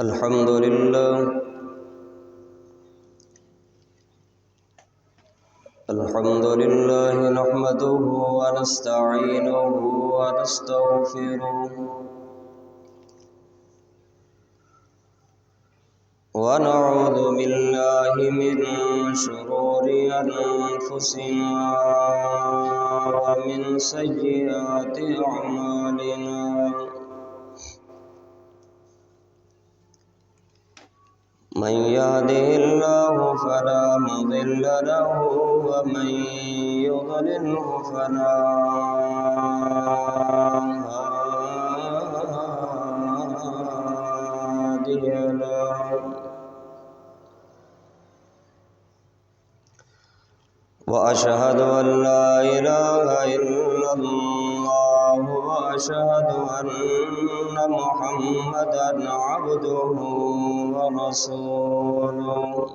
الحمد لله نحمده ونستعينه ونستغفره ونعوذ بالله من شرور أنفسنا ومن سيئات أعمالنا من يهده الله فلا مضل له ومن يضلله فلا هادي له وأشهد أن لا إله إلا الله وأشهد أن محمدًا عبده ورسوله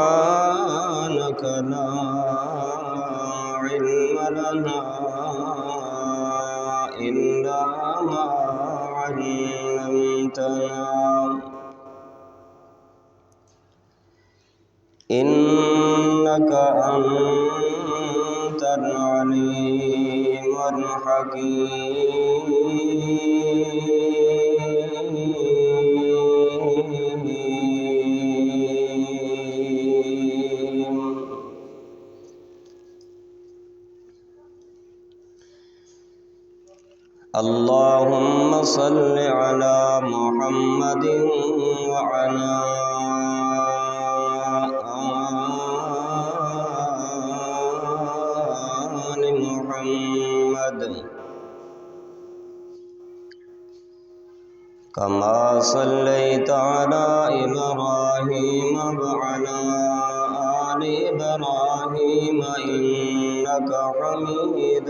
سبحانك لا علم لنا إلا ما علمتنا إنك أنت العليم الحكيم اللهم صل على محمد وعلى محمد كما صليت على إبراهيم وعلى آل إبراهيم إنك حميد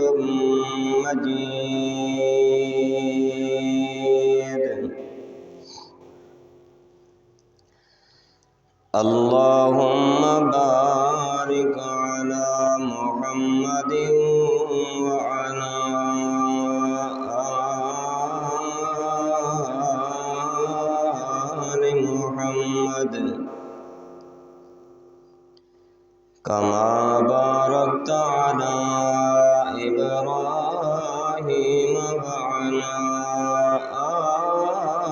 مجيد اللهم بارك على محمد وعلى آل محمد كما باركت على إبراهيم وعلى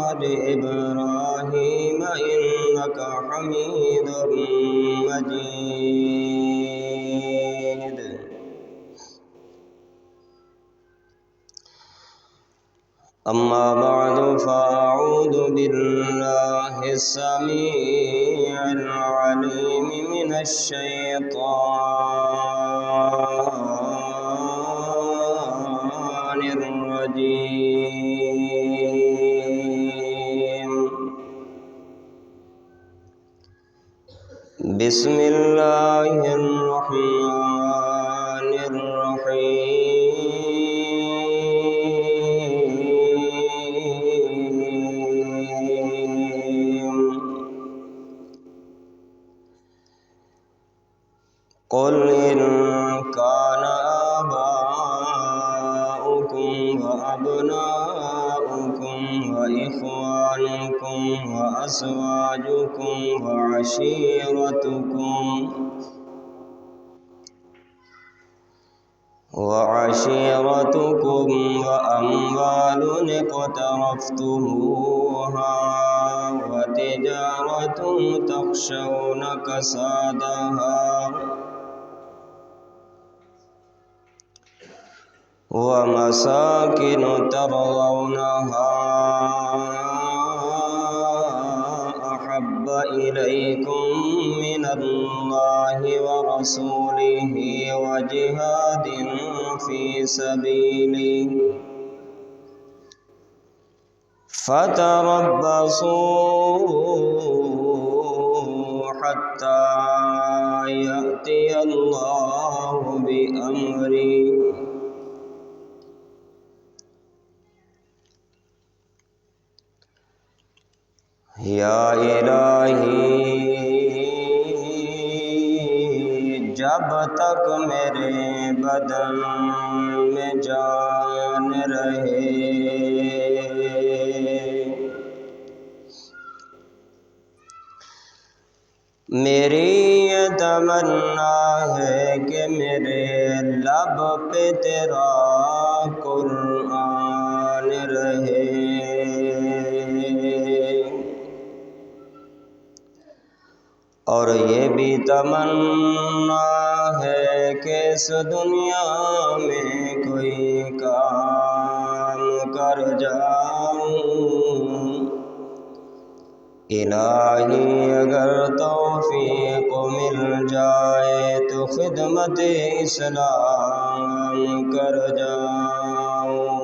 آل إبراهيم إنك حميد مجيد أما بعد فأعوذ بالله السميع العليم من الشيطان الرجيم بسم الله الرحمن الرحيم قل إن كان آباؤكم وأبناؤكم وإخوانكم وأزواجكم وعشيرتكم وأموال اقترفتموها وتجارة تخشون كسادها ومساكن ترضونها أحب إليكم من الله ورسوله وجهاد في سبيله فتربصوا حتى يأتي الله بأمره یا الہی جب تک میرے بدن میں جان رہے۔ میری یہ تمنا ہے کہ میرے لب پہ تیرا قرآن رہے، اور یہ بھی تمنا ہے کہ اس دنیا میں کوئی کام کر جاؤں۔ الہی اگر توفیق مل جائے تو خدمت اسلام کر جاؤں۔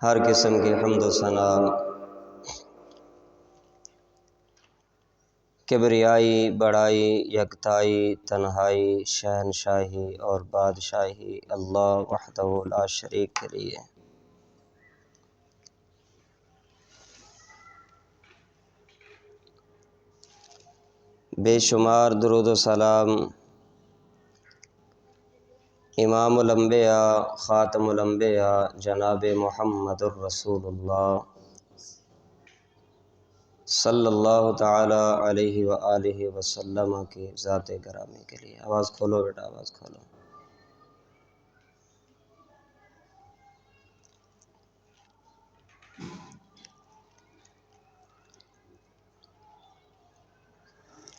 ہر قسم کی حمد و ثنا، کبریائی، بڑائی، یکتائی، تنہائی، شہنشاہی اور بادشاہی اللہ وحدہ لا شریک کے لیے۔ بے شمار درود و سلام امام الانبیاء خاتم الانبیاء جناب محمد الرسول اللہ صلی اللہ تعالی علیہ وآلہ وسلم کی ذات گرامی کے لیے۔ آواز کھولو بیٹا، آواز کھولو۔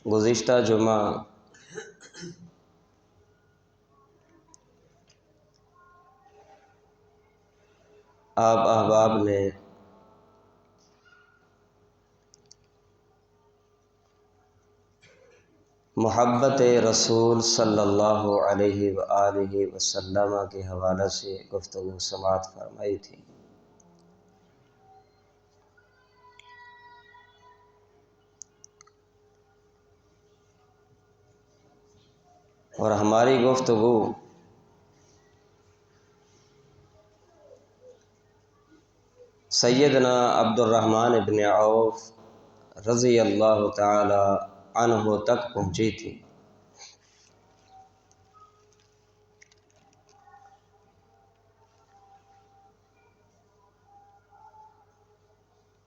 گزشتہ جمعہ آپ احباب نے محبت رسول صلی اللہ علیہ وآلہ وسلم کے حوالے سے گفتگو سماعت فرمائی تھی۔ اور ہماری گفتگو سیدنا عبد الرحمن ابن عوف رضی اللہ تعالی عنہ تک پہنچی تھی۔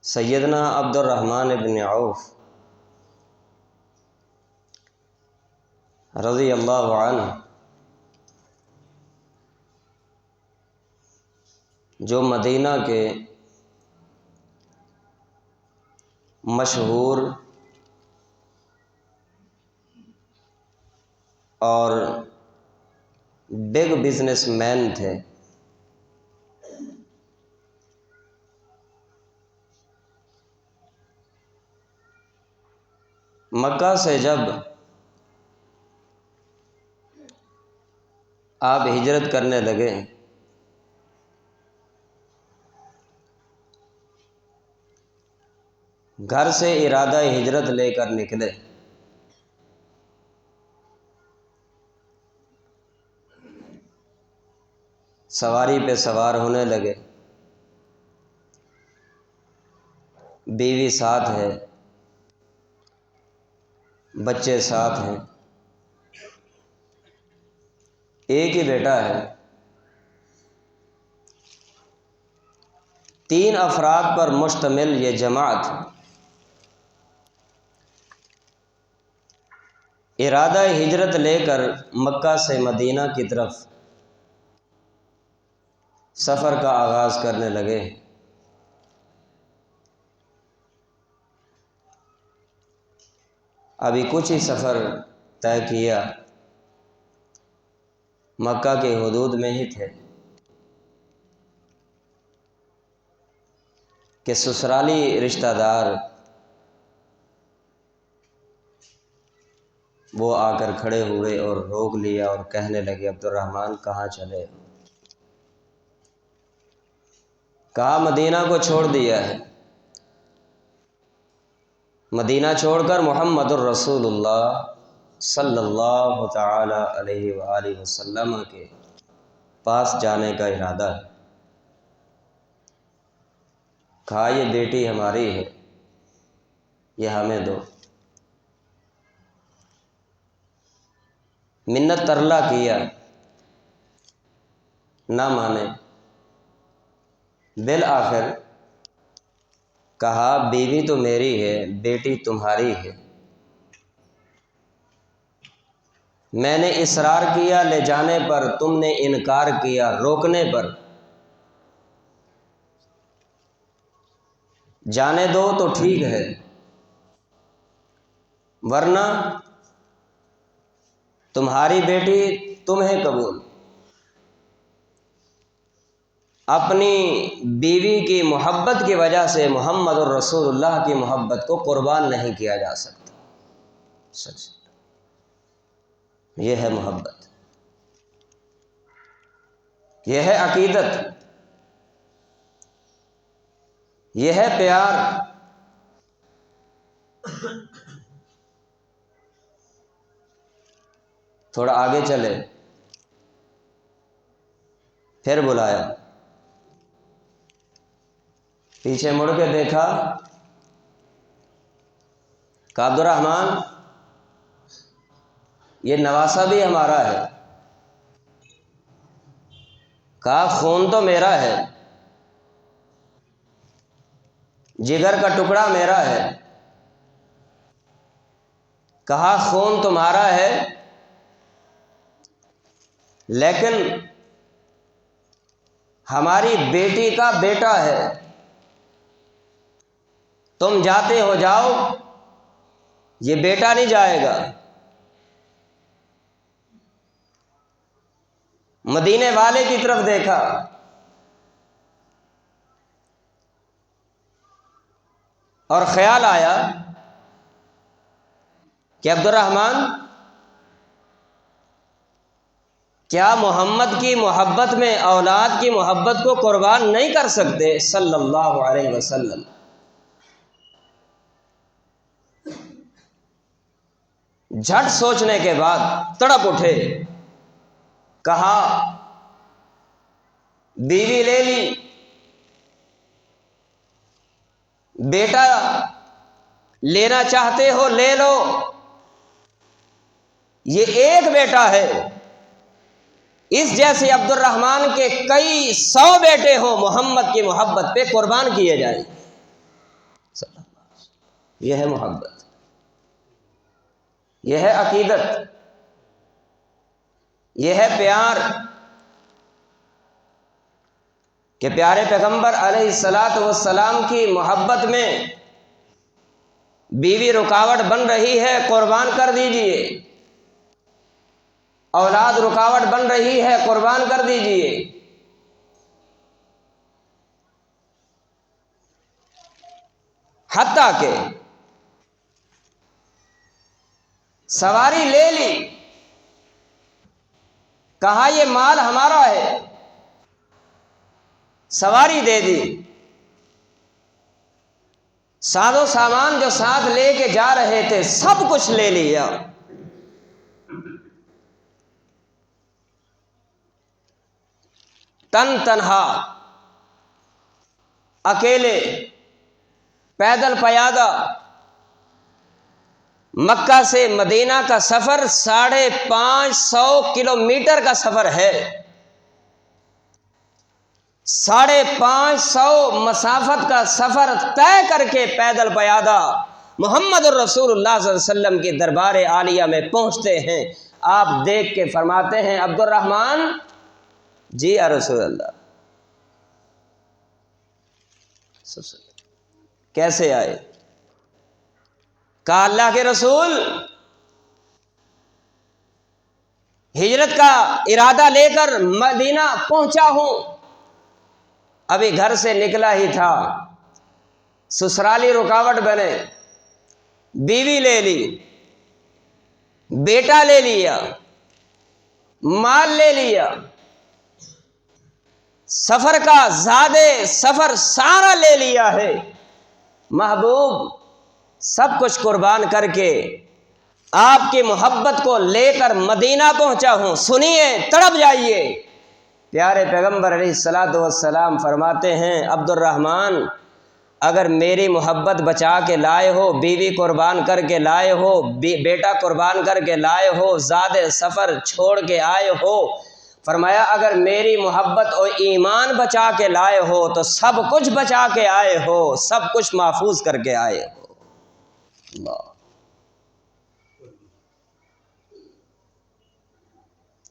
سیدنا عبد الرحمن ابن عوف رضی اللہ عنہ جو مدینہ کے مشہور اور بگ بزنس مین تھے، مکہ سے جب آپ ہجرت کرنے لگے گھر سے ارادہ ہجرت لے کر نکلے، سواری پہ سوار ہونے لگے، بیوی ساتھ ہے، بچے ساتھ ہیں، ایک ہی بیٹا ہے، 3 افراد پر مشتمل یہ جماعت ارادہ ہجرت لے کر مکہ سے مدینہ کی طرف سفر کا آغاز کرنے لگے۔ ابھی کچھ ہی سفر طے کیا، مکہ کے حدود میں ہی تھے کہ سسرالی رشتہ دار وہ آ کر کھڑے ہوئے اور روک لیا اور کہنے لگے عبد الرحمن کہاں چلے؟ کہا مدینہ کو چھوڑ دیا ہے، مدینہ چھوڑ کر محمد الرسول اللہ صلی اللہ تعالی علیہ وآلہ وسلم کے پاس جانے کا ارادہ ہے۔ کہا یہ بیٹی ہماری ہے، یہ ہمیں دو۔ منت ترلا کیا، نہ مانے، بالآخر کہا بیوی تو میری ہے، بیٹی تمہاری ہے۔ میں نے اصرار کیا لے جانے پر، تم نے انکار کیا روکنے پر۔ جانے دو تو ٹھیک ہے، ورنہ تمہاری بیٹی تمہیں قبول۔ اپنی بیوی کی محبت کی وجہ سے محمد الرسول اللہ کی محبت کو قربان نہیں کیا جا سکتا۔ سچ، یہ ہے محبت، یہ ہے عقیدت، یہ ہے پیار۔ تھوڑا آگے چلے، پھر بلایا، پیچھے مڑ کے دیکھا، کہا عبد الرحمن یہ نواسہ بھی ہمارا ہے۔ کہا خون تو میرا ہے، جگر کا ٹکڑا میرا ہے۔ کہا خون تمہارا ہے، لیکن ہماری بیٹی کا بیٹا ہے، تم جاتے ہو جاؤ، یہ بیٹا نہیں جائے گا۔ مدینے والے کی طرف دیکھا، اور خیال آیا کہ عبد الرحمن کیا محمد کی محبت میں اولاد کی محبت کو قربان نہیں کر سکتے صلی اللہ علیہ وسلم؟ جھٹ سوچنے کے بعد تڑپ اٹھے، کہا بیوی لے لی، بیٹا لینا چاہتے ہو لے لو، یہ ایک بیٹا ہے، اس جیسے عبد الرحمن کے کئی 100 بیٹے ہوں محمد کی محبت پہ قربان کیے جائیں۔ یہ ہے محبت، یہ ہے عقیدت، یہ ہے پیار، کہ پیارے پیغمبر علیہ الصلاۃ والسلام کی محبت میں بیوی رکاوٹ بن رہی ہے، قربان کر دیجئے۔ اولاد رکاوٹ بن رہی ہے، قربان کر دیجئے۔ حتیٰ کہ سواری لے لی، کہا یہ مال ہمارا ہے، سواری دے دی، ساز و سامان جو ساتھ لے کے جا رہے تھے سب کچھ لے لیا۔ تن تنہا، اکیلے، پیدل پیادہ، مکہ سے مدینہ کا سفر 550 کلومیٹر کا سفر ہے۔ 550 مسافت کا سفر طے کر کے پیدل پیادہ محمد الرسول اللہ صلی اللہ علیہ وسلم کے دربار عالیہ میں پہنچتے ہیں۔ آپ دیکھ کے فرماتے ہیں عبد الرحمن جی یا رسول اللہ، کیسے آئے؟ کہا اللہ کے رسول ہجرت کا ارادہ لے کر مدینہ پہنچا ہوں، ابھی گھر سے نکلا ہی تھا، سسرالی رکاوٹ بنے، بیوی لے لی، بیٹا لے لیا، مال لے لیا، سفر کا زیادہ سفر سارا لے لیا ہے، محبوب سب کچھ قربان کر کے آپ کی محبت کو لے کر مدینہ پہنچا ہوں، سنیے تڑپ جائیے۔ پیارے پیغمبر علیہ الصلاۃ والسلام فرماتے ہیں عبد الرحمن اگر میری محبت بچا کے لائے ہو، بیوی قربان کر کے لائے ہو، بیٹا قربان کر کے لائے ہو، زاد سفر چھوڑ کے آئے ہو، فرمایا اگر میری محبت اور ایمان بچا کے لائے ہو تو سب کچھ بچا کے آئے ہو، سب کچھ محفوظ کر کے آئے ہو۔ اللہ،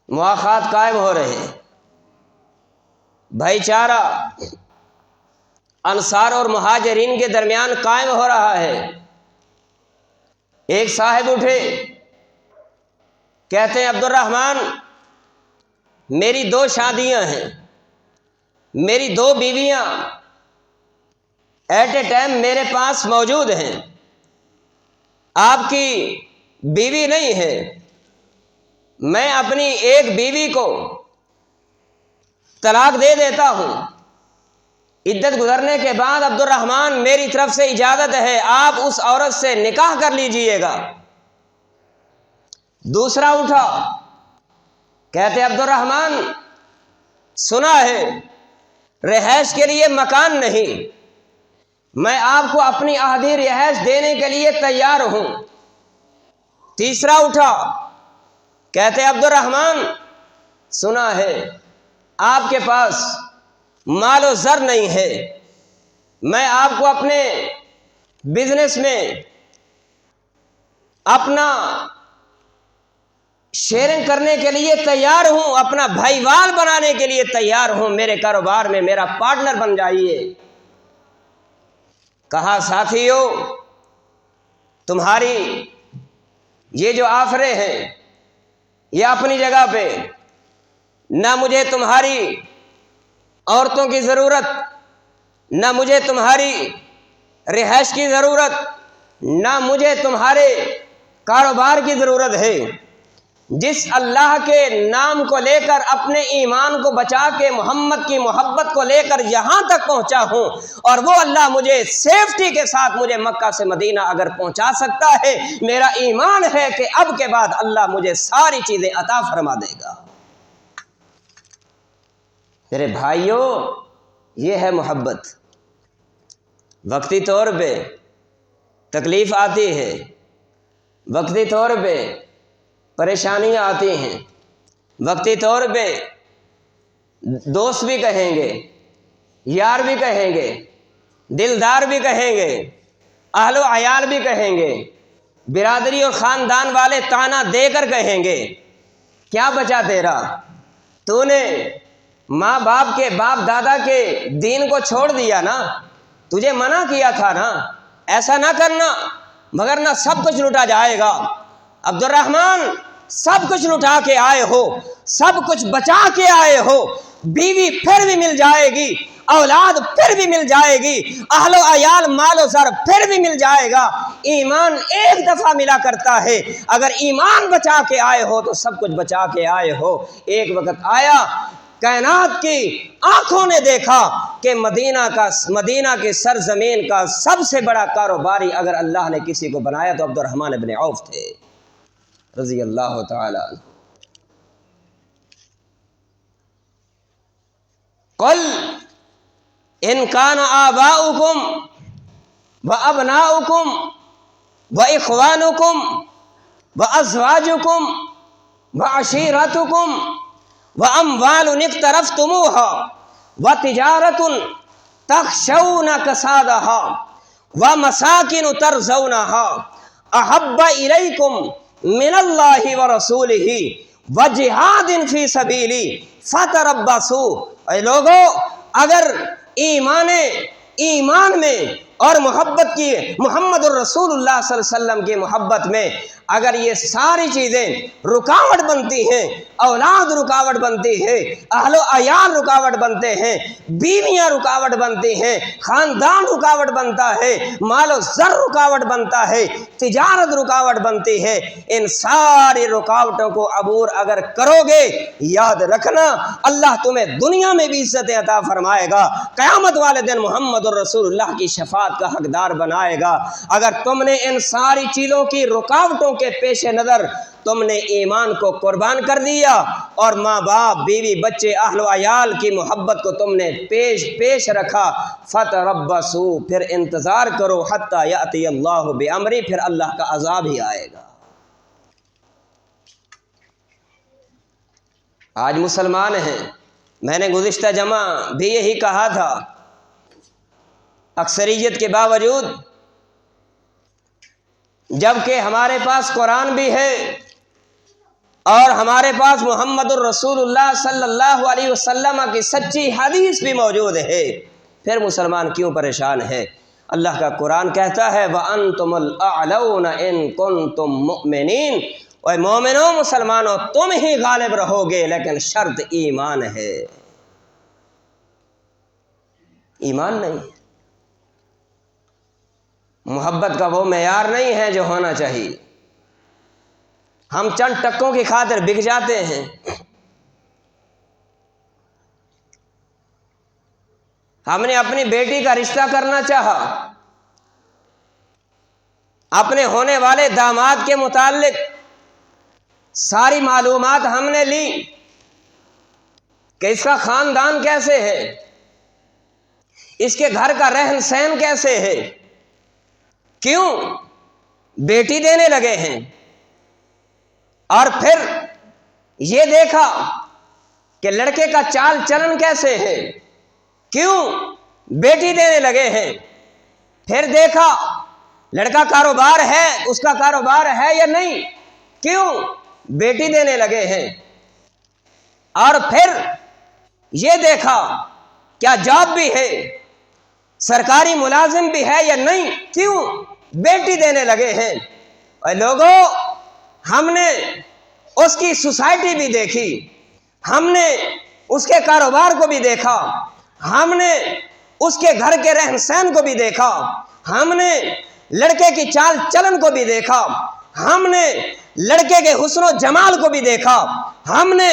مواخات قائم ہو رہے ہیں، بھائی چارہ انصار اور مہاجرین کے درمیان قائم ہو رہا ہے۔ ایک صاحب اٹھے، کہتے ہیں عبد الرحمن میری 2 شادیاں ہیں، میری 2 بیویاں ایٹ اے ٹائم میرے پاس موجود ہیں، آپ کی بیوی نہیں ہے، میں اپنی ایک بیوی کو طلاق دے دیتا ہوں، عدت گزرنے کے بعد عبد الرحمن میری طرف سے اجازت ہے آپ اس عورت سے نکاح کر لیجئے گا۔ دوسرا اٹھا، کہتے عبد الرحمن سنا ہے رہائش کے لیے مکان نہیں، میں آپ کو اپنی آدھی رہائش دینے کے لیے تیار ہوں۔ تیسرا اٹھا، کہتے عبد الرحمن سنا ہے آپ کے پاس مال و زر نہیں ہے، میں آپ کو اپنے بزنس میں اپنا شیئرنگ کرنے کے لیے تیار ہوں، اپنا بھائیوال بنانے کے لیے تیار ہوں، میرے کاروبار میں میرا پارٹنر بن جائیے۔ کہا ساتھیو تمہاری یہ جو آفریں ہیں یہ اپنی جگہ پہ، نہ مجھے تمہاری عورتوں کی ضرورت، نہ مجھے تمہاری رہائش کی ضرورت، نہ مجھے تمہارے کاروبار کی ضرورت ہے۔ جس اللہ کے نام کو لے کر اپنے ایمان کو بچا کے محمد کی محبت کو لے کر یہاں تک پہنچا ہوں، اور وہ اللہ مجھے سیفٹی کے ساتھ مجھے مکہ سے مدینہ اگر پہنچا سکتا ہے، میرا ایمان ہے کہ اب کے بعد اللہ مجھے ساری چیزیں عطا فرما دے گا۔ میرے بھائیوں، یہ ہے محبت۔ وقتی طور پہ تکلیف آتی ہے، وقتی طور پہ پریشانیاں آتی ہیں، وقتی طور پہ دوست بھی کہیں گے، یار بھی کہیں گے، دلدار بھی کہیں گے، اہل و عیال بھی کہیں گے، برادری اور خاندان والے تانا دے کر کہیں گے کیا بچا تیرا، تو نے ماں باپ کے باپ دادا کے دین کو چھوڑ دیا نا، تجھے منع کیا تھا نا، ایسا نہ کرنا، مگر نہ سب کچھ لٹا جائے گا۔ عبد الرحمن سب کچھ لٹا کے آئے ہو، سب کچھ بچا کے آئے ہو، بیوی پھر بھی مل جائے گی، اولاد پھر بھی مل جائے گی، اہل و عیال مال و زر پھر بھی مل جائے گا۔ ایمان ایک دفعہ ملا کرتا ہے، اگر ایمان بچا کے آئے ہو تو سب کچھ بچا کے آئے ہو۔ ایک وقت آیا کائنات کی آنکھوں نے دیکھا کہ مدینہ کے سرزمین کا سب سے بڑا کاروباری اگر اللہ نے کسی کو بنایا تو عبد الرحمن بن عوف تھے رضی اللہ تعالی عنہ۔ قل ان کان آباؤکم و ابناؤکم و اخوانکم و ازواجکم و عشیرتکم و اموال اقترفتموها و تجارت تخشون کسادها و مساکن ترضونها احب الیکم من اللہ و رسولہ و جہاد فی سبیلی فتربصوا۔ اے لوگو، اگر ایمان میں اور محبت کی، محمد الرسول اللہ صلی اللہ علیہ وسلم کی محبت میں اگر یہ ساری چیزیں رکاوٹ بنتی ہیں، اولاد رکاوٹ بنتی ہے، اہل و عیال رکاوٹ بنتے ہیں، بیویاں رکاوٹ بنتی ہیں، خاندان رکاوٹ بنتا ہے، مال و زر رکاوٹ بنتا ہے، تجارت رکاوٹ بنتی ہے، ان ساری رکاوٹوں کو عبور اگر کرو گے، یاد رکھنا اللہ تمہیں دنیا میں بھی عزت عطا فرمائے گا، قیامت والے دن محمد الرسول اللہ کی شفاعت کا حقدار بنائے گا۔ اگر تم نے ان ساری چیزوں کی رکاوٹوں کے پیش نظر تم نے ایمان کو قربان کر دیا اور ماں باپ بیوی بچے اہل و عیال کی محبت کو تم نے پیش رکھا، فتربصوا پھر انتظار کرو، حتی یأتی اللہ بامری پھر اللہ کا عذاب ہی آئے گا۔ آج مسلمان ہیں، میں نے گزشتہ جمعہ بھی یہی کہا تھا، اکثریت کے باوجود جبکہ ہمارے پاس قرآن بھی ہے اور ہمارے پاس محمد الرسول اللہ صلی اللہ علیہ وسلم کی سچی حدیث بھی موجود ہے، پھر مسلمان کیوں پریشان ہے؟ اللہ کا قرآن کہتا ہے وَأَنْتُمُ الْأَعْلَوْنَ إِن كُنتُم مُؤْمِنِينَ، اے مومنوں مسلمانوں تم ہی غالب رہو گے، لیکن شرط ایمان ہے، ایمان نہیں، محبت کا وہ معیار نہیں ہے جو ہونا چاہیے۔ ہم چند ٹکوں کی خاطر بک جاتے ہیں۔ ہم نے اپنی بیٹی کا رشتہ کرنا چاہا، اپنے ہونے والے داماد کے متعلق ساری معلومات ہم نے لی کہ اس کا خاندان کیسے ہے، اس کے گھر کا رہن سہن کیسے ہے، کیوں بیٹی دینے لگے ہیں، اور پھر یہ دیکھا کہ لڑکے کا چال چلن کیسے ہے، کیوں بیٹی دینے لگے ہیں، پھر دیکھا لڑکا کاروبار ہے، اس کا کاروبار ہے یا نہیں، کیوں بیٹی دینے لگے ہیں، اور پھر یہ دیکھا کیا جاب بھی ہے، سرکاری ملازم بھی ہے یا نہیں، کیوں بیٹی دینے لگے ہیں۔ اے لوگوں، ہم نے اس کی سوسائٹی بھی دیکھی، ہم نے اس کے کاروبار کو بھی دیکھا، ہم نے اس کے گھر کے رہن سہن کو بھی دیکھا، ہم نے لڑکے کی چال چلن کو بھی دیکھا، ہم نے لڑکے کے حسن و جمال کو بھی دیکھا، ہم نے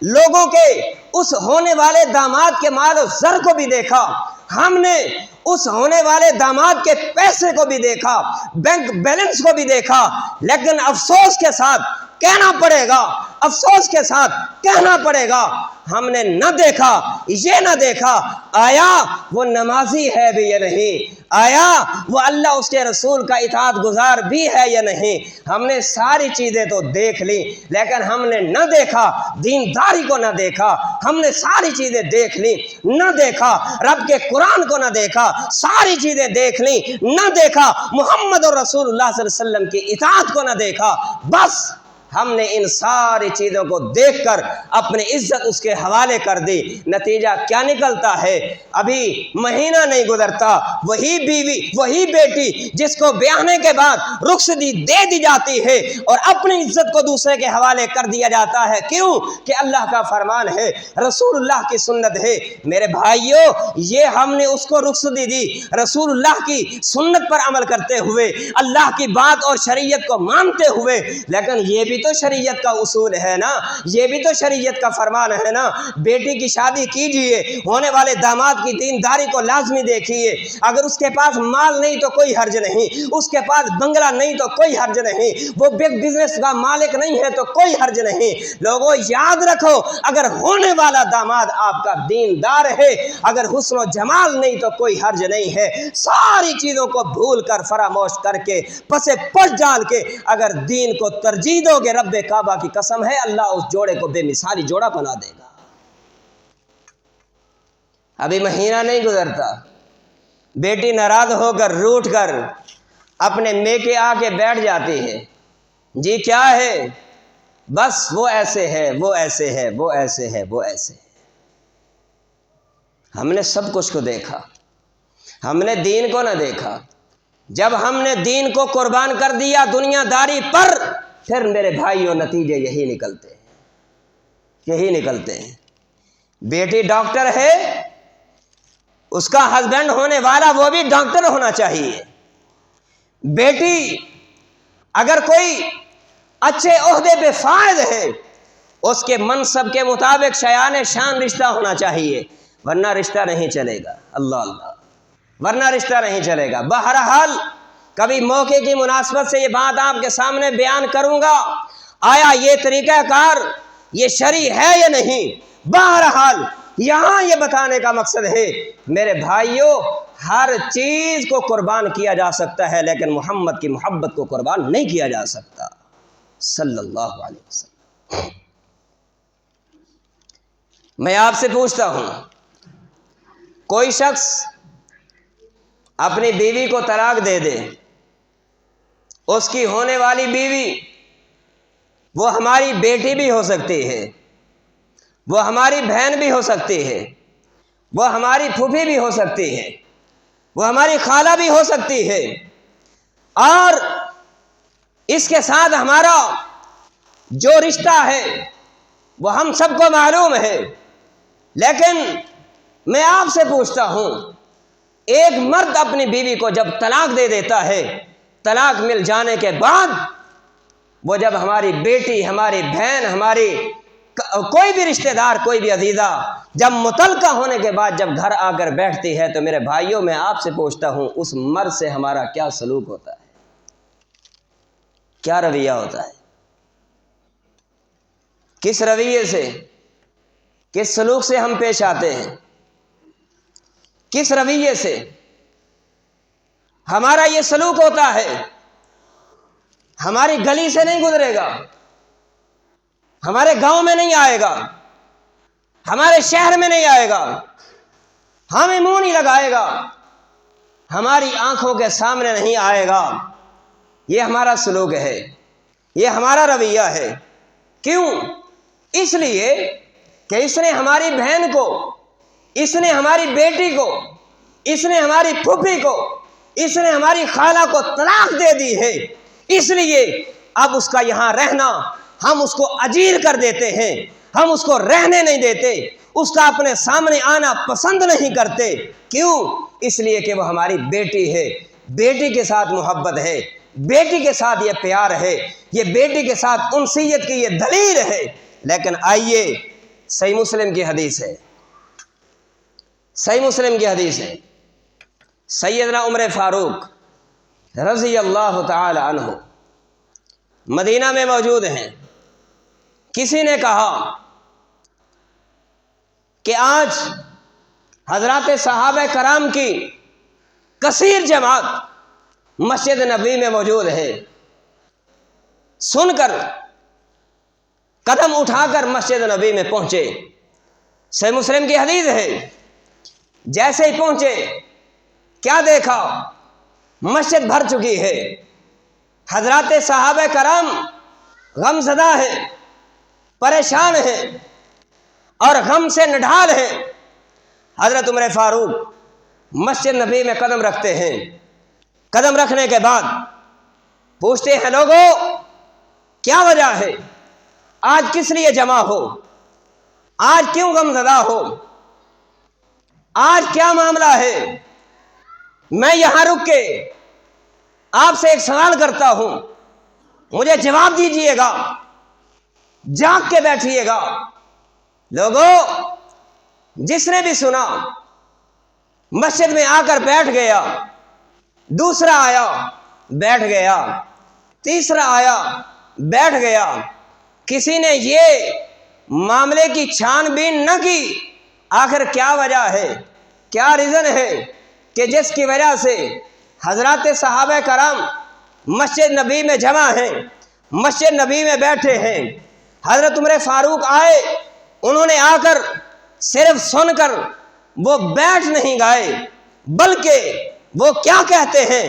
لوگوں کے اس ہونے والے داماد کے مال و زر کو بھی دیکھا، ہم نے اس ہونے والے داماد کے پیسے کو بھی دیکھا، بینک بیلنس کو بھی دیکھا، لیکن افسوس کے ساتھ کہنا پڑے گا، افسوس کے ساتھ کہنا پڑے گا، ہم نے نہ دیکھا، یہ نہ دیکھا آیا وہ نمازی ہے بھی یا نہیں، آیا وہ اللہ اس کے رسول کا اطاعت گزار بھی ہے یا نہیں۔ ہم نے ساری چیزیں تو دیکھ لی، لیکن ہم نے نہ دیکھا دینداری کو، نہ دیکھا، ہم نے ساری چیزیں دیکھ لی، نہ دیکھا رب کے قرآن کو، نہ دیکھا، ساری چیزیں دیکھ لی، نہ دیکھا محمد رسول اللہ صلی اللہ علیہ وسلم کی اطاعت کو، نہ دیکھا، بس ہم نے ان ساری چیزوں کو دیکھ کر اپنی عزت اس کے حوالے کر دی۔ نتیجہ کیا نکلتا ہے؟ ابھی مہینہ نہیں گزرتا، وہی بیوی، وہی بیٹی جس کو بیاہنے کے بعد رخصتی دے دی جاتی ہے اور اپنی عزت کو دوسرے کے حوالے کر دیا جاتا ہے، کیوں کہ اللہ کا فرمان ہے، رسول اللہ کی سنت ہے۔ میرے بھائیوں، یہ ہم نے اس کو رخصتی دی رسول اللہ کی سنت پر عمل کرتے ہوئے، اللہ کی بات اور شریعت کو مانتے ہوئے، لیکن یہ بھی تو شریعت کا اصول ہے نا، یہ بھی تو شریعت کا فرمان ہے نا۔ بیٹی کی شادی کیجئے، ہونے والے داماد کی دینداری کو لازمی دیکھیے، اگر اس کے پاس مال نہیں تو کوئی حرج نہیں، اس کے پاس بنگلہ نہیں تو کوئی حرج نہیں، وہ بگ بزنس کا مالک نہیں ہے تو کوئی حرج نہیں۔ لوگوں یاد رکھو، اگر ہونے والا داماد آپ کا دیندار ہے، اگر حسن و جمال نہیں تو کوئی حرج نہیں ہے۔ ساری چیزوں کو بھول کر، فراموش کر کے، پسے پش ڈال کے اگر دین کو ترجیح دو گے، رب کعبہ کی قسم ہے اللہ اس جوڑے کو بے مثالی جوڑا بنا دے گا۔ ابھی مہینہ نہیں گزرتا، بیٹی ناراض ہو کر، روٹھ کر اپنے میکے آ کے بیٹھ جاتی ہے، جی کیا ہے؟ بس وہ ایسے ہے، وہ ایسے ہے، وہ ایسے ہے، وہ ایسے ہے۔ ہم نے سب کچھ کو دیکھا، ہم نے دین کو نہ دیکھا۔ جب ہم نے دین کو قربان کر دیا دنیا داری پر، پھر میرے بھائیوں نتیجے یہی نکلتے ہیں، یہی نکلتے ہیں۔ بیٹی ڈاکٹر ہے، اس کا ہسبینڈ ہونے والا وہ بھی ڈاکٹر ہونا چاہیے۔ بیٹی اگر کوئی اچھے عہدے پہ فائز ہے، اس کے منصب کے مطابق شایان شان رشتہ ہونا چاہیے، ورنہ رشتہ نہیں چلے گا۔ اللہ اللہ، ورنہ رشتہ نہیں چلے گا۔ بہرحال کبھی موقع کی مناسبت سے یہ بات آپ کے سامنے بیان کروں گا۔ آیا یہ طریقہ کار یہ شرعی ہے یا نہیں؟ بہرحال یہاں یہ بتانے کا مقصد ہے میرے بھائیوں، ہر چیز کو قربان کیا جا سکتا ہے لیکن محمد کی محبت کو قربان نہیں کیا جا سکتا صلی اللہ علیہ وسلم۔ میں آپ سے پوچھتا ہوں، کوئی شخص اپنی بیوی کو طلاق دے دے، اس کی ہونے والی بیوی وہ ہماری بیٹی بھی ہو سکتی ہے، وہ ہماری بہن بھی ہو سکتی ہے، وہ ہماری پھوپھی بھی ہو سکتی ہے، وہ ہماری خالہ بھی ہو سکتی ہے، اور اس کے ساتھ ہمارا جو رشتہ ہے وہ ہم سب کو معلوم ہے۔ لیکن میں آپ سے پوچھتا ہوں، ایک مرد اپنی بیوی کو جب طلاق دے دیتا ہے، طلاق مل جانے کے بعد وہ جب ہماری بیٹی، ہماری بہن، ہماری کوئی بھی رشتہ دار، کوئی بھی عزیزہ جب متعلقہ ہونے کے بعد جب گھر آ کر بیٹھتی ہے، تو میرے بھائیوں میں آپ سے پوچھتا ہوں اس مرد سے ہمارا کیا سلوک ہوتا ہے، کیا رویہ ہوتا ہے؟ کس رویے سے، کس سلوک سے ہم پیش آتے ہیں؟ کس رویے سے ہمارا یہ سلوک ہوتا ہے؟ ہماری گلی سے نہیں گزرے گا، ہمارے گاؤں میں نہیں آئے گا، ہمارے شہر میں نہیں آئے گا، ہمیں منہ نہیں لگائے گا، ہماری آنکھوں کے سامنے نہیں آئے گا۔ یہ ہمارا سلوک ہے، یہ ہمارا رویہ ہے۔ کیوں؟ اس لیے کہ اس نے ہماری بہن کو، اس نے ہماری بیٹی کو، اس نے ہماری پھوپھی کو، اس نے ہماری خالہ کو طلاق دے دی ہے، اس لیے اب اس کا یہاں رہنا ہم اس کو اجیر کر دیتے ہیں، ہم اس کو رہنے نہیں دیتے، اس کا اپنے سامنے آنا پسند نہیں کرتے۔ کیوں؟ اس لیے کہ وہ ہماری بیٹی ہے، بیٹی کے ساتھ محبت ہے، بیٹی کے ساتھ یہ پیار ہے، یہ بیٹی کے ساتھ انسیت کی یہ دلیل ہے۔ لیکن آئیے، صحیح مسلم کی حدیث ہے، صحیح مسلم کی حدیث ہے، سیدنا عمر فاروق رضی اللہ تعالی عنہ مدینہ میں موجود ہیں۔ کسی نے کہا کہ آج حضرات صحابہ کرام کی کثیر جماعت مسجد نبوی میں موجود ہے۔ سن کر قدم اٹھا کر مسجد نبوی میں پہنچے۔ صحیح مسلم کی حدیث ہے، جیسے ہی پہنچے کیا دیکھا؟ مسجد بھر چکی ہے، حضرات صحابہ کرام غم زدہ ہیں، پریشان ہیں اور غم سے نڈھال ہیں۔ حضرت عمر فاروق مسجد نبوی میں قدم رکھتے ہیں۔ قدم رکھنے کے بعد پوچھتے ہیں، لوگوں کیا وجہ ہے؟ آج کس لیے جمع ہو؟ آج کیوں غم زدہ ہو؟ آج کیا معاملہ ہے؟ میں یہاں رک کے آپ سے ایک سوال کرتا ہوں، مجھے جواب دیجئے گا، جاگ کے بیٹھیے گا۔ لوگوں، جس نے بھی سنا مسجد میں آ کر بیٹھ گیا، دوسرا آیا بیٹھ گیا، تیسرا آیا بیٹھ گیا۔ کسی نے یہ معاملے کی چھان بین نہ کی آخر کیا وجہ ہے، کیا ریزن ہے کہ جس کی وجہ سے حضرات صحابہ کرام مسجد نبی میں جمع ہیں، مسجد نبی میں بیٹھے ہیں۔ حضرت عمر فاروق آئے، انہوں نے آ کر صرف سن کر وہ بیٹھ نہیں گئے، بلکہ وہ کیا کہتے ہیں؟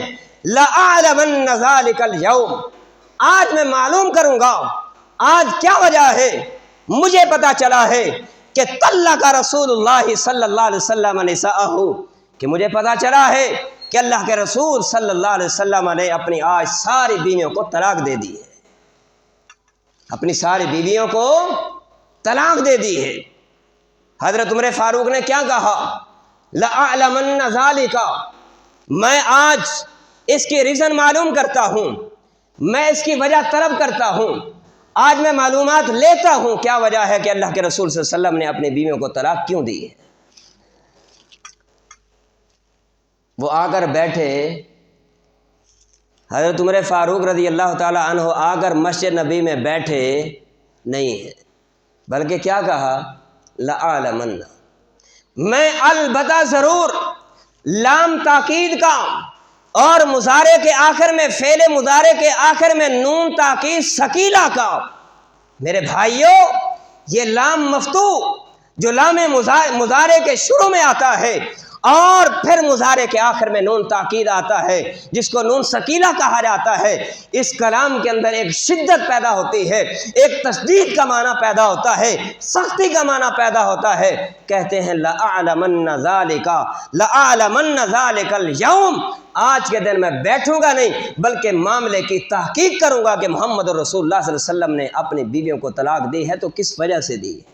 لَأَعْلَمَنَّ ذَلِكَ الْيَوْمَ، آج میں معلوم کروں گا آج کیا وجہ ہے۔ مجھے پتا چلا ہے کہ طلق رسول اللہ صلی اللہ علیہ وسلم نساءہ، کہ مجھے پتا چلا ہے کہ اللہ کے رسول صلی اللہ علیہ وسلم نے اپنی آج ساری بیویوں کو طلاق دے دی ہے، اپنی ساری بیویوں کو طلاق دے دی ہے۔ حضرت عمر فاروق نے کیا کہا؟ لَأَعْلَمَنَّ ذَلِكَ، میں آج اس کی ریزن معلوم کرتا ہوں، میں اس کی وجہ طلب کرتا ہوں، آج میں معلومات لیتا ہوں کیا وجہ ہے کہ اللہ کے رسول صلی اللہ علیہ وسلم نے اپنی بیویوں کو طلاق کیوں دی ہے۔ وہ آ کر بیٹھے، حضرت عمر فاروق رضی اللہ تعالیٰ عنہ آ کر مسجد نبی میں بیٹھے نہیں ہیں، بلکہ کیا کہا؟ لَأَعْلَمَنَّ، میں البتہ ضرور، لام تاکید کا اور مضارع کے آخر میں فعل مضارع کے آخر میں نون تاکید ثقیلہ کا۔ میرے بھائیوں، یہ لام مفتوح جو لام مضارع کے شروع میں آتا ہے اور پھر مضارع کے آخر میں نون تاکید آتا ہے، جس کو نون ثقیلہ کہا جاتا ہے، اس کلام کے اندر ایک شدت پیدا ہوتی ہے، ایک تشدید کا معنی پیدا ہوتا ہے، سختی کا معنی پیدا ہوتا ہے۔ کہتے ہیں لَأَعْلَمَنَّ ذَلِكَ لَأَعْلَمَنَّ ذَلِكَ الْيَوْمَ، آج کے دن میں بیٹھوں گا نہیں بلکہ معاملے کی تحقیق کروں گا کہ محمد رسول اللہ صلی اللہ علیہ وسلم نے اپنی بیویوں کو طلاق دی ہے تو کس وجہ سے دی ہے۔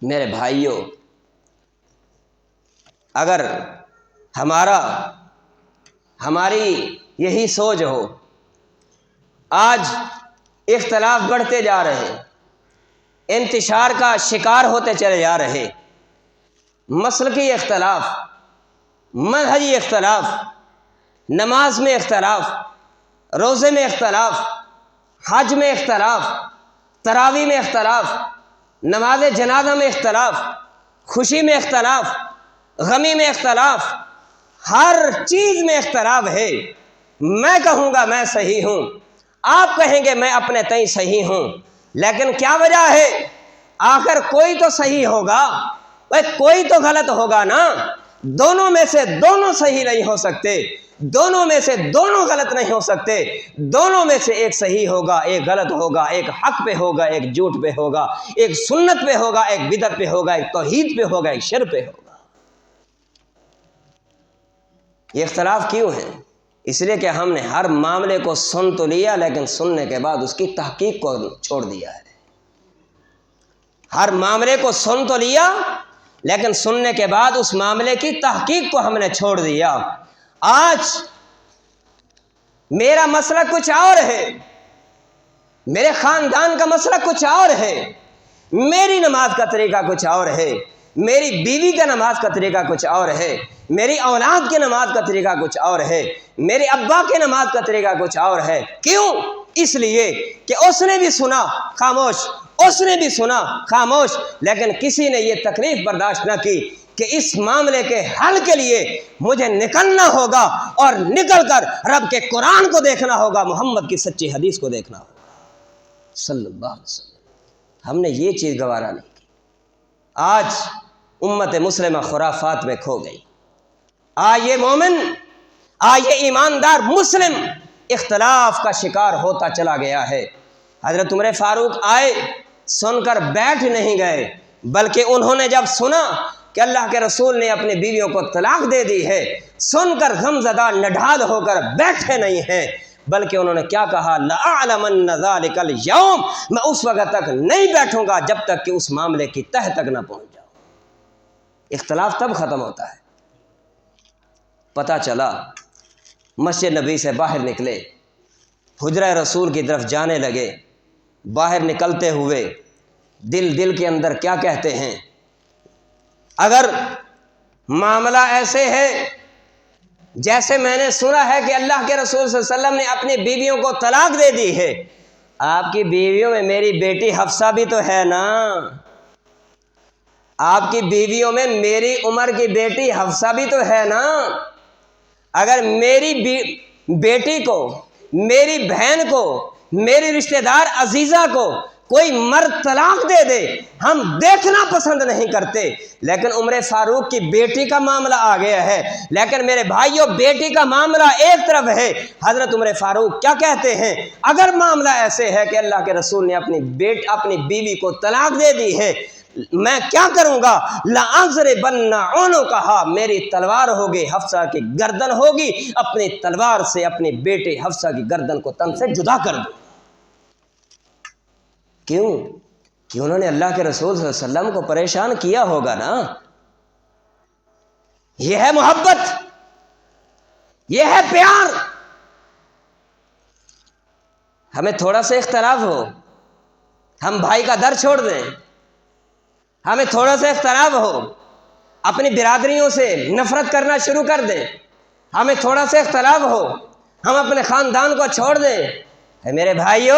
میرے بھائیوں، اگر ہماری یہی سوچ ہو، آج اختلاف بڑھتے جا رہے، انتشار کا شکار ہوتے چلے جا رہے، مسلکی اختلاف، منہجی اختلاف، نماز میں اختلاف، روزے میں اختلاف، حج میں اختلاف، تراویح میں اختلاف، نماز جنازہ میں اختلاف، خوشی میں اختلاف، غمی میں اختلاف، ہر چیز میں اختلاف ہے۔ میں کہوں گا میں صحیح ہوں، آپ کہیں گے میں اپنے تئیں صحیح ہوں، لیکن کیا وجہ ہے؟ آخر کوئی تو صحیح ہوگا، کوئی تو غلط ہوگا نا۔ دونوں میں سے دونوں صحیح نہیں ہو سکتے، دونوں میں سے دونوں غلط نہیں ہو سکتے، دونوں میں سے ایک صحیح ہوگا، ایک غلط ہوگا، ایک حق پہ ہوگا، ایک جھوٹ پہ ہوگا، ایک سنت پہ ہوگا، ایک بدعت پہ ہوگا، ایک توحید پہ ہوگا، ایک شرک پہ ہوگا۔ یہ اختلاف کیوں ہے؟ اس لیے کہ ہم نے ہر معاملے کو سن تو لیا لیکن سننے کے بعد اس کی تحقیق کو چھوڑ دیا ہے۔ ہر معاملے کو سن تو لیا لیکن سننے کے بعد اس معاملے کی تحقیق کو ہم نے چھوڑ دیا۔ آج میرا مسئلہ کچھ اور ہے، میرے خاندان کا مسئلہ کچھ اور ہے، میری نماز کا طریقہ کچھ اور ہے، میری بیوی کا نماز کا طریقہ کچھ اور ہے، میری اولاد کی نماز کا طریقہ کچھ اور ہے، میرے ابا کی نماز کا طریقہ کچھ اور ہے۔ کیوں؟ اس لیے کہ اس نے بھی سنا خاموش، اس نے بھی سنا خاموش، لیکن کسی نے یہ تکلیف برداشت نہ کی کہ اس معاملے کے حل کے لیے مجھے نکلنا ہوگا اور نکل کر رب کے قرآن کو دیکھنا ہوگا، محمد کی سچی حدیث کو دیکھنا ہوگا صلی اللہ علیہ وسلم۔ ہم نے یہ چیز گوارا نہیں کی۔ آج امت مسلمہ خرافات میں کھو گئی۔ آج یہ مومن، آج یہ ایماندار مسلم اختلاف کا شکار ہوتا چلا گیا ہے۔ حضرت عمر فاروق آئے، سن کر بیٹھ نہیں گئے، بلکہ انہوں نے جب سنا کہ اللہ کے رسول نے اپنی بیویوں کو طلاق دے دی ہے، سن کر غمزدہ نڈھال ہو کر بیٹھے نہیں ہیں، بلکہ انہوں نے کیا کہا؟ لَأَعْلَمَنَّ ذَلِكَ الْيَوْمَ، میں اس وقت تک نہیں بیٹھوں گا جب تک کہ اس معاملے کی تہ تک نہ پہنچ جاؤں۔ اختلاف تب ختم ہوتا ہے۔ پتہ چلا، مسجد نبی سے باہر نکلے، حجرہ رسول کی طرف جانے لگے، باہر نکلتے ہوئے دل کے اندر کیا کہتے ہیں؟ اگر معاملہ ایسے ہے جیسے میں نے سنا ہے کہ اللہ کے رسول صلی اللہ علیہ وسلم نے اپنی بیویوں کو طلاق دے دی ہے، آپ کی بیویوں میں میری بیٹی حفصہ بھی تو ہے نا، آپ کی بیویوں میں میری عمر کی بیٹی حفصہ بھی تو ہے نا۔ اگر میری بیٹی کو، میری بہن کو، میری رشتہ دار عزیزہ کو کوئی مرد طلاق دے دے، ہم دیکھنا پسند نہیں کرتے، لیکن عمر فاروق کی بیٹی کا معاملہ آ گیا ہے۔ لیکن میرے بھائیوں، بیٹی کا معاملہ ایک طرف ہے، حضرت عمر فاروق کیا کہتے ہیں؟ اگر معاملہ ایسے ہے کہ اللہ کے رسول نے اپنی بیوی کو طلاق دے دی ہے، میں کیا کروں گا؟ لَأَضْرِبَنَّ عُنُقَهَا، میری تلوار ہوگی، حفصہ کی گردن ہوگی، اپنی تلوار سے اپنی بیٹی حفصہ کی گردن کو تن سے جدا کر دوں۔ کیوں؟ کہ انہوں نے اللہ کے رسول صلی اللہ علیہ وسلم کو پریشان کیا ہوگا نا۔ یہ ہے محبت، یہ ہے پیار۔ ہمیں تھوڑا سا اختلاف ہو، ہم بھائی کا در چھوڑ دیں، ہمیں تھوڑا سا اختلاف ہو، اپنی برادریوں سے نفرت کرنا شروع کر دیں، ہمیں تھوڑا سا اختلاف ہو، ہم اپنے خاندان کو چھوڑ دیں۔ اے میرے بھائیو،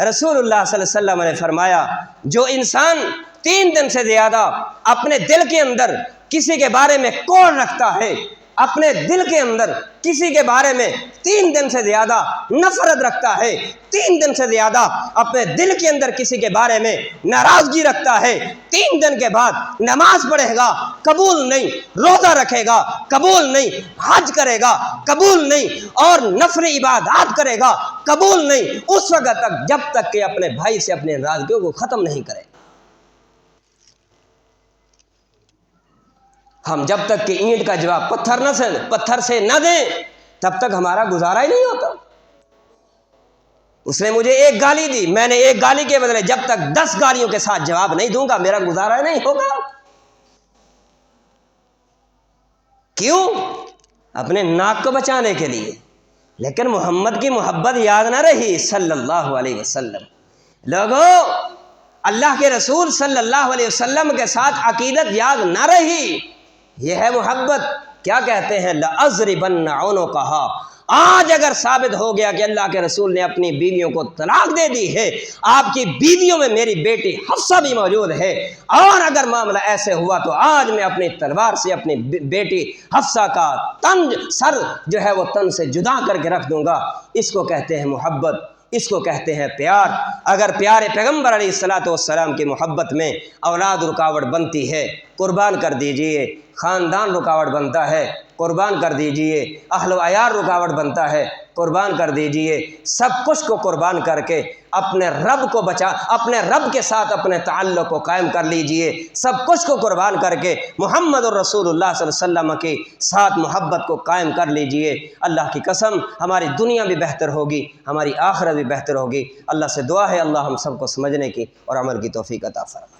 رسول اللہ صلی اللہ علیہ وسلم نے فرمایا جو انسان 3 دن سے زیادہ اپنے دل کے اندر کسی کے بارے میں کوڑ رکھتا ہے، اپنے دل کے اندر کسی کے بارے میں 3 دن سے زیادہ نفرت رکھتا ہے، 3 دن سے زیادہ اپنے دل کے اندر کسی کے بارے میں ناراضگی رکھتا ہے، 3 دن کے بعد نماز پڑھے گا قبول نہیں، روزہ رکھے گا قبول نہیں، حج کرے گا قبول نہیں، اور نفل عبادات کرے گا قبول نہیں، اس وقت تک جب تک کہ اپنے بھائی سے اپنے ناراضگیوں کو ختم نہیں کرے۔ ہم جب تک کہ اینٹ کا جواب پتھر سے نہ دیں تب تک ہمارا گزارا ہی نہیں ہوتا۔ اس نے مجھے 1 گالی دی، میں نے 1 گالی کے بدلے جب تک 10 گالیوں کے ساتھ جواب نہیں دوں گا میرا گزارا ہی نہیں ہوگا۔ کیوں؟ اپنے ناک کو بچانے کے لیے۔ لیکن محمد کی محبت یاد نہ رہی صلی اللہ علیہ وسلم۔ لوگوں، اللہ کے رسول صلی اللہ علیہ وسلم کے ساتھ عقیدت یاد نہ رہی، یہ ہے محبت۔ کیا کہتے ہیں؟ لَأَضْرِبَنَّ عُنُقَهَا۔ آج اگر ثابت ہو گیا کہ اللہ کے رسول نے اپنی بیویوں کو طلاق دے دی ہے، آپ کی بیویوں میں میری بیٹی حفصہ بھی موجود ہے، اور اگر معاملہ ایسے ہوا تو آج میں اپنی تلوار سے اپنی بیٹی حفصہ کا سر جو ہے وہ تن سے جدا کر کے رکھ دوں گا۔ اس کو کہتے ہیں محبت، اس کو کہتے ہیں پیار۔ اگر پیارے پیغمبر علیہ الصلوۃ والسلام کی محبت میں اولاد رکاوٹ بنتی ہے، قربان کر دیجئے۔ خاندان رکاوٹ بنتا ہے، قربان کر دیجئے۔ اہل و عیال رکاوٹ بنتا ہے، قربان کر دیجئے۔ سب کچھ کو قربان کر کے اپنے رب کے ساتھ اپنے تعلق کو قائم کر لیجئے۔ سب کچھ کو قربان کر کے محمد الرسول اللہ صلی اللہ علیہ وسلم کے ساتھ محبت کو قائم کر لیجئے۔ اللہ کی قسم ہماری دنیا بھی بہتر ہوگی، ہماری آخرت بھی بہتر ہوگی۔ اللہ سے دعا ہے اللہ ہم سب کو سمجھنے کی اور عمل کی توفیق عطا فرمائے۔